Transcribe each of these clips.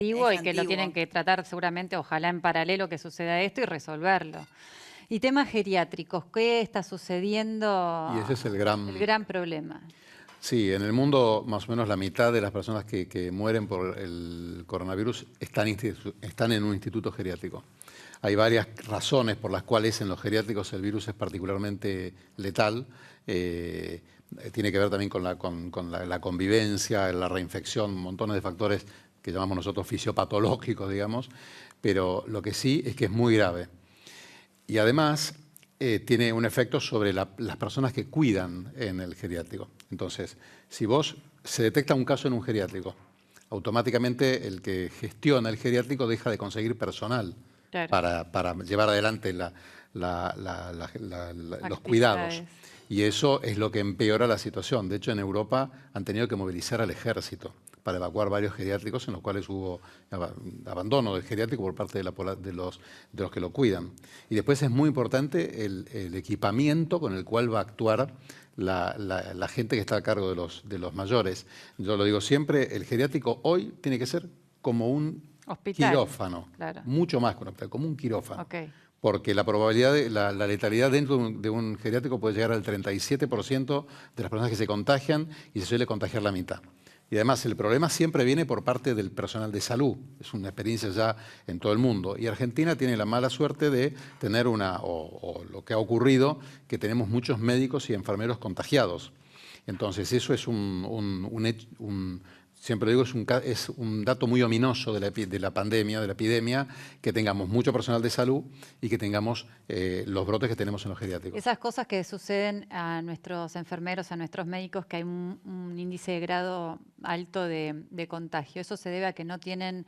Es y que lo tienen antiguo. que tratar seguramente, ojalá en paralelo que suceda esto y resolverlo. Y temas geriátricos, ¿qué está sucediendo? Y ese es el El gran... gran problema. Sí, en el mundo más o menos la mitad de las personas que mueren por el coronavirus están en un instituto geriátrico. Hay varias razones por las cuales en los geriátricos el virus es particularmente letal. Tiene que ver también con la convivencia, la reinfección, montones de factores que llamamos nosotros fisiopatológicos, digamos, pero lo que sí es que es muy grave. Y además tiene un efecto sobre las personas que cuidan en el geriátrico. Entonces, si se detecta un caso en un geriátrico, automáticamente el que gestiona el geriátrico deja de conseguir personal Claro. para llevar adelante los cuidados. Actividades. Y eso es lo que empeora la situación. De hecho, en Europa han tenido que movilizar al ejército para evacuar varios geriátricos en los cuales hubo abandono del geriátrico por parte de los que lo cuidan. Y después es muy importante el equipamiento con el cual va a actuar la gente que está a cargo de los mayores. Yo lo digo siempre, el geriátrico hoy tiene que ser como un Hospital. quirófano, Claro. mucho más que un hospital, como un quirófano. Ok. Porque la probabilidad, la letalidad dentro de un geriátrico puede llegar al 37% de las personas que se contagian y se suele contagiar la mitad. Y además el problema siempre viene por parte del personal de salud. Es una experiencia ya en todo el mundo. Y Argentina tiene la mala suerte de tener o lo que ha ocurrido, que tenemos muchos médicos y enfermeros contagiados. Entonces eso es siempre digo, es un dato muy ominoso de la pandemia, de la epidemia, que tengamos mucho personal de salud y que tengamos los brotes que tenemos en los geriátricos. Esas cosas que suceden a nuestros enfermeros, a nuestros médicos, que hay un índice de grado alto de contagio, ¿eso se debe a que no tienen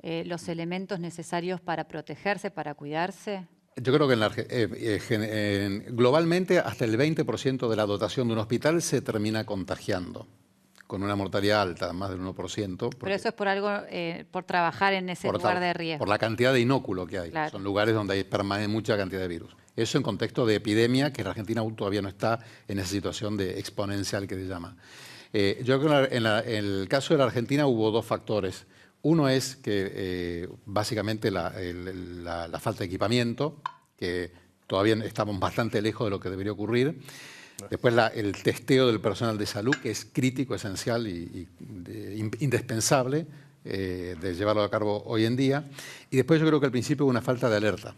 los elementos necesarios para protegerse, para cuidarse? Yo creo que globalmente hasta el 20% de la dotación de un hospital se termina contagiando, con una mortalidad alta, más del 1%. Pero eso es por algo, por trabajar en ese lugar de riesgo. Por la cantidad de inóculo que hay. Claro. Son lugares donde hay mucha cantidad de virus. Eso en contexto de epidemia, que la Argentina aún todavía no está en esa situación de exponencial que se llama. Yo creo que en el caso de la Argentina hubo dos factores. Uno es que básicamente la falta de equipamiento, que todavía estamos bastante lejos de lo que debería ocurrir. Después el testeo del personal de salud, que es crítico, esencial y indispensable de llevarlo a cabo hoy en día. Y después yo creo que al principio hubo una falta de alerta,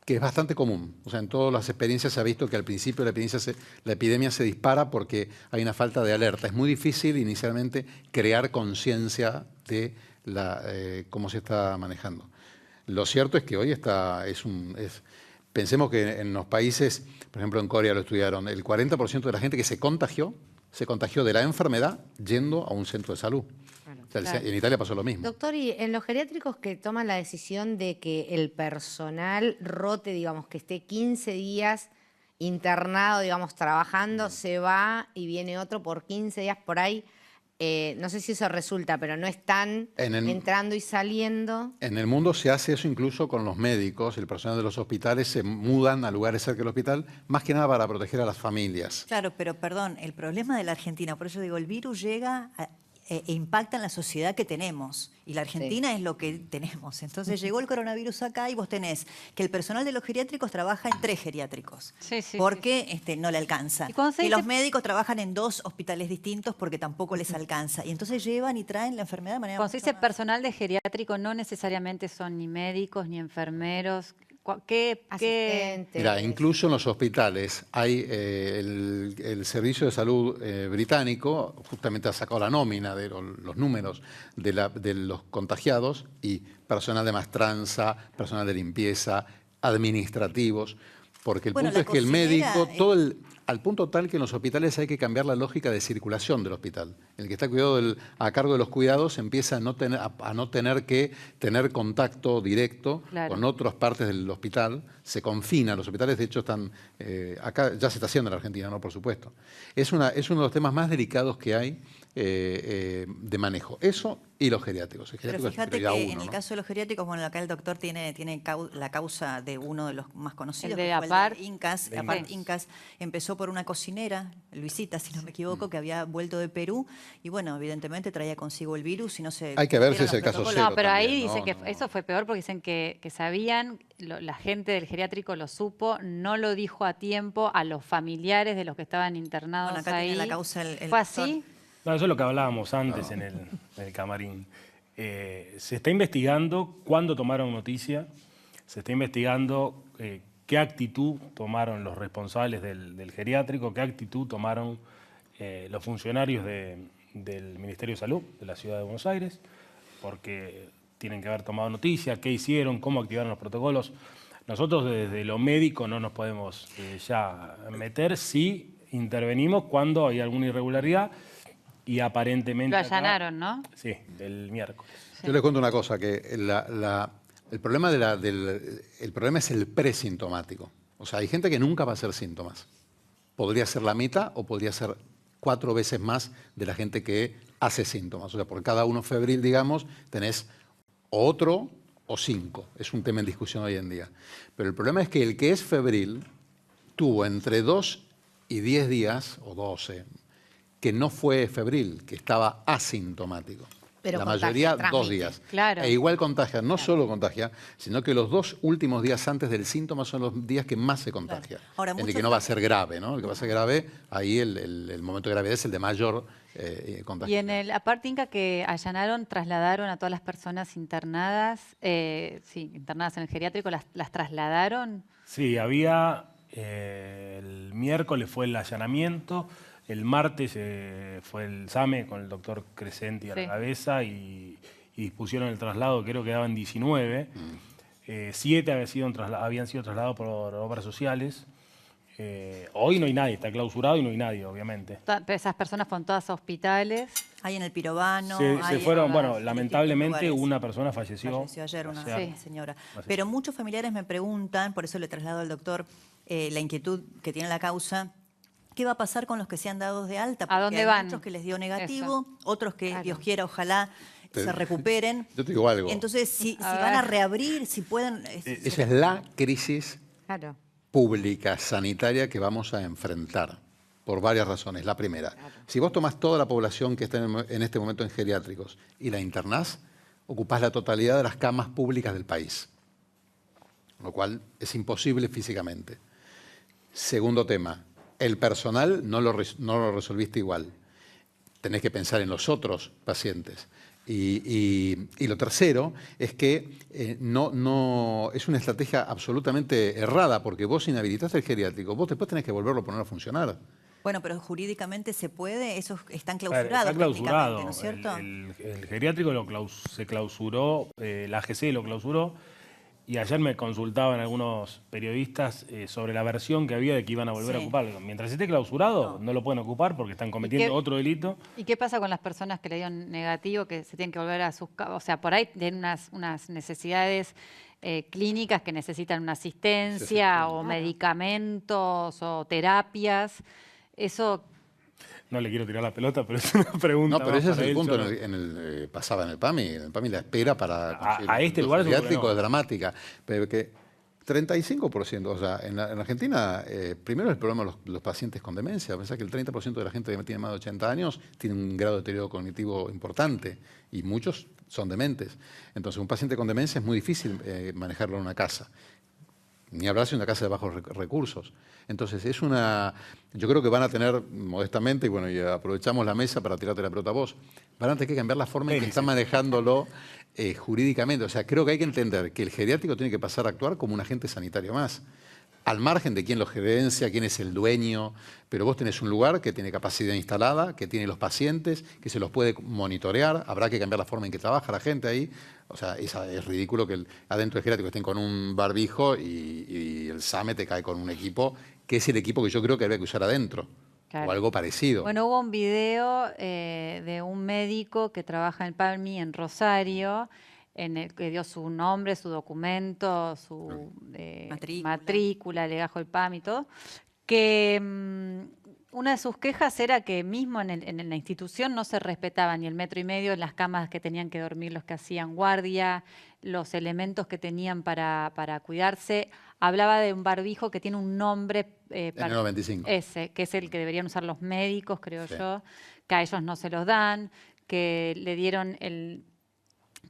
que es bastante común. O sea, en todas las experiencias se ha visto que al principio la epidemia se dispara porque hay una falta de alerta. Es muy difícil inicialmente crear conciencia de cómo se está manejando. Lo cierto es que hoy pensemos que en los países, por ejemplo en Corea lo estudiaron, el 40% de la gente que se contagió de la enfermedad yendo a un centro de salud. Claro, O sea, claro. en Italia pasó lo mismo. Doctor, y en los geriátricos que toman la decisión de que el personal rote, digamos, que esté 15 días internado, digamos, trabajando, se va y viene otro por 15 días por ahí, no sé si eso resulta, pero no están entrando y saliendo. En el mundo se hace eso incluso con los médicos, el personal de los hospitales se mudan a lugares cerca del hospital, más que nada para proteger a las familias. Claro, pero perdón, el problema de la Argentina, por eso digo, el virus llega e impacta en la sociedad que tenemos. Y la Argentina es lo que tenemos. Entonces llegó el coronavirus acá y vos tenés que el personal de los geriátricos trabaja en 3 geriátricos. Sí, sí, porque no le alcanza. Y los médicos trabajan en 2 hospitales distintos porque tampoco les alcanza. Y entonces llevan y traen la enfermedad de manera Cuando se mucho dice más... personal de geriátrico, no necesariamente son ni médicos ni enfermeros. ¿Qué? Asistentes. Mira, incluso en los hospitales hay el Servicio de Salud británico, justamente ha sacado la nómina de los números de los contagiados y personal de maestranza, personal de limpieza, administrativos, porque el punto es que el médico, al punto tal que en los hospitales hay que cambiar la lógica de circulación del hospital. El que está a cargo de los cuidados empieza a no tener que tener contacto directo con otras partes del hospital, se confina. Los hospitales, de hecho, están acá ya se está haciendo en la Argentina, ¿no? Por supuesto. Es uno de los temas más delicados que hay de manejo. Eso y los geriátricos. El Pero geriátrico es fíjate prioridad que uno, en el ¿no? caso de los geriátricos, bueno, acá el doctor tiene la causa de uno de los más conocidos, El de que fue APART. el de Incas. De APART Incas. Incas empezó por una cocinera, Luisita, si no me equivoco, que había vuelto de Perú y bueno, evidentemente traía consigo el virus y no se Hay que ver si cumplieron es los el caso protocolos. cero No, pero ahí también, dicen ¿no? que No. eso fue peor porque dicen que sabían, la gente del geriátrico lo supo, no lo dijo a tiempo a los familiares de los que estaban internados Bueno, acá ahí. tiene la causa el ¿Fue doctor. así? No, eso es lo que hablábamos antes en el camarín. Se está investigando cuándo tomaron noticia, se está investigando qué actitud tomaron los responsables del geriátrico, qué actitud tomaron los funcionarios del Ministerio de Salud de la Ciudad de Buenos Aires, porque tienen que haber tomado noticia, qué hicieron, cómo activaron los protocolos. Nosotros desde lo médico no nos podemos ya meter si intervenimos cuando hay alguna irregularidad y aparentemente... Lo acá- allanaron, ¿no? Sí, el miércoles. Yo les cuento una cosa, que el problema, el problema es el presintomático. O sea, hay gente que nunca va a hacer síntomas. Podría ser la mitad o podría ser 4 veces más de la gente que hace síntomas. O sea, por cada uno febril, digamos, tenés otro o 5. Es un tema en discusión hoy en día. Pero el problema es que el que es febril tuvo entre 2 y 10 días, o 12, que no fue febril, que estaba asintomático. Pero la contagia, mayoría 2 transmite. días. Claro. E igual contagia, no solo contagia, sino que los 2 últimos días antes del síntoma son los días que más se contagia. Ahora, el de muchos que no va a ser grave, ¿no? El que va a ser grave, ahí el momento de gravedad es el de mayor contagio. Y en el aparte Inca que allanaron, trasladaron a todas las personas internadas, internadas en el geriátrico, las trasladaron. Sí, había, el miércoles fue el allanamiento, el martes fue el SAME con el doctor Crescenti a la Sí. cabeza y dispusieron el traslado, creo que quedaban 19. 7 habían sido trasladados por obras sociales. Hoy no hay nadie, está clausurado y no hay nadie, obviamente. Esas personas fueron todas a hospitales. Hay en el Pirobano. Se hay fueron, en bueno, distintos lamentablemente lugares. una persona falleció. Falleció ayer una ayer. señora. Así. Pero muchos familiares me preguntan, por eso le traslado al doctor la inquietud que tiene la causa. ¿Qué va a pasar con los que se han dado de alta? Porque dónde hay van? muchos que les dio negativo, Eso. otros que, Claro. Dios quiera, ojalá se recuperen. Yo te digo algo. Entonces, si A van a ver. reabrir, si pueden... Esa es la crisis Claro. pública, sanitaria que vamos a enfrentar por varias razones. La primera, si vos tomás toda la población que está en este momento en geriátricos y la internás, ocupás la totalidad de las camas públicas del país, lo cual es imposible físicamente. Segundo tema, el personal no lo resolviste igual. Tenés que pensar en los otros pacientes. Y lo tercero es que no es una estrategia absolutamente errada, porque vos inhabilitaste el geriátrico, vos después tenés que volverlo a poner a funcionar. Bueno, pero jurídicamente se puede, esos están Claro, clausurados. está clausurado. técnicamente, ¿no es cierto? El geriátrico se clausuró, la AGC lo clausuró, y ayer me consultaban algunos periodistas sobre la versión que había de que iban a volver a Sí. ocuparlo. Mientras esté clausurado, no lo pueden ocupar porque están cometiendo otro delito. ¿Y qué pasa con las personas que le dieron negativo, que se tienen que volver a sus casas? O sea, por ahí tienen unas necesidades clínicas que necesitan una asistencia o medicamentos o terapias. Eso, No le quiero tirar la pelota, pero es una pregunta. No, pero más ese es para el él, punto yo no- pasaba en el PAMI. En el PAMI la espera para conseguir a este los lugar seguro que geriátricos no. es dramática. Pero que 35%, o sea, en Argentina, primero el problema de los pacientes con demencia. Pensá que el 30% de la gente que tiene más de 80 años tiene un grado de deterioro cognitivo importante y muchos son dementes. Entonces, un paciente con demencia es muy difícil manejarlo en una casa. Ni hablar si una casa de bajos recursos. Entonces, yo creo que van a tener, modestamente, y bueno, y aprovechamos la mesa para tirarte la pelota a vos, van a tener que cambiar la forma en que están manejándolo jurídicamente. O sea, creo que hay que entender que el geriátrico tiene que pasar a actuar como un agente sanitario más. Al margen de quién lo gerencia, quién es el dueño, pero vos tenés un lugar que tiene capacidad instalada, que tiene los pacientes, que se los puede monitorear, habrá que cambiar la forma en que trabaja la gente ahí. O sea, es ridículo que adentro del geriátrico estén con un barbijo y el SAME te cae con un equipo, que es el equipo que yo creo que habría que usar adentro, Claro. o algo parecido. bueno, hubo un video de un médico que trabaja en el PAMI en Rosario, en el que dio su nombre, su documento, su Matrícula. matrícula, legajo del PAMI y todo, que una de sus quejas era que mismo en la institución no se respetaba ni el 1,5 metros, las camas que tenían que dormir los que hacían guardia, los elementos que tenían para cuidarse. Hablaba de un barbijo que tiene un nombre... N95. Ese, que es el que deberían usar los médicos, creo Sí. yo, que a ellos no se los dan, que le dieron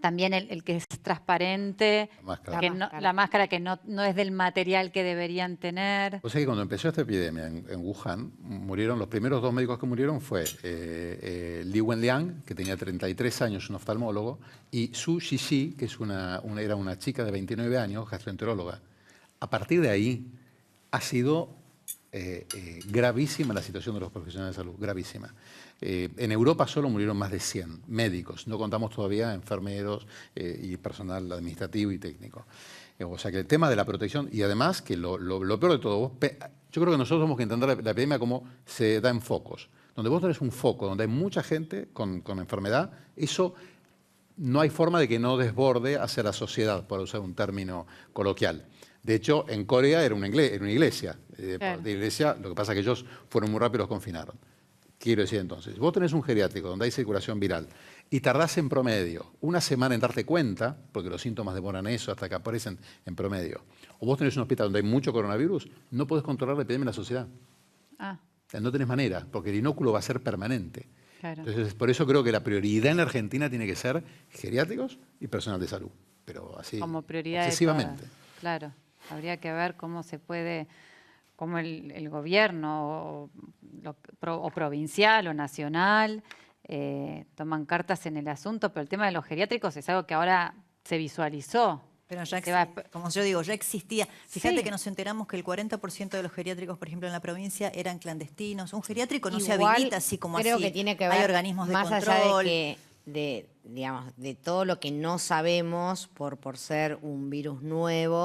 también el que es transparente, La máscara. que máscara. la máscara que no es del material que deberían tener. O sea que cuando empezó esta epidemia en Wuhan, murieron, los primeros 2 médicos que murieron fue Li Wenliang, que tenía 33 años, un oftalmólogo, y Su Shixi, que era una chica de 29 años, gastroenteróloga. A partir de ahí ha sido gravísima la situación de los profesionales de salud, gravísima. En Europa solo murieron más de 100 médicos, no contamos todavía enfermeros y personal administrativo y técnico. O sea que el tema de la protección, y además que lo peor de todo, yo creo que nosotros tenemos que entender la epidemia como se da en focos. Donde vos tenés un foco, donde hay mucha gente con enfermedad, eso no hay forma de que no desborde hacia la sociedad, por usar un término coloquial. De hecho, en Corea era una iglesia. Claro. De iglesia, lo que pasa es que ellos fueron muy rápidos, los confinaron. Quiero decir entonces, vos tenés un geriátrico donde hay circulación viral y tardás en promedio una semana en darte cuenta, porque los síntomas demoran eso hasta que aparecen en promedio, o vos tenés un hospital donde hay mucho coronavirus, no podés controlar la epidemia en la sociedad. Ah, O sea, no tenés manera, porque el inóculo va a ser permanente. claro. Entonces, por eso creo que la prioridad en la Argentina tiene que ser geriátricos y personal de salud, pero así Como prioridad de excesivamente. todas. Claro, habría que ver cómo se puede, cómo el gobierno o provincial o nacional toman cartas en el asunto, pero el tema de los geriátricos es algo que ahora se visualizó. Pero ya, Se va- como yo digo, ya existía. Fíjate Sí. que nos enteramos que el 40% de los geriátricos, por ejemplo, en la provincia eran clandestinos. Un geriátrico no se Igual, habilita así como creo así. que tiene que Hay ver organismos de más control. allá digamos, de todo lo que no sabemos por ser un virus nuevo.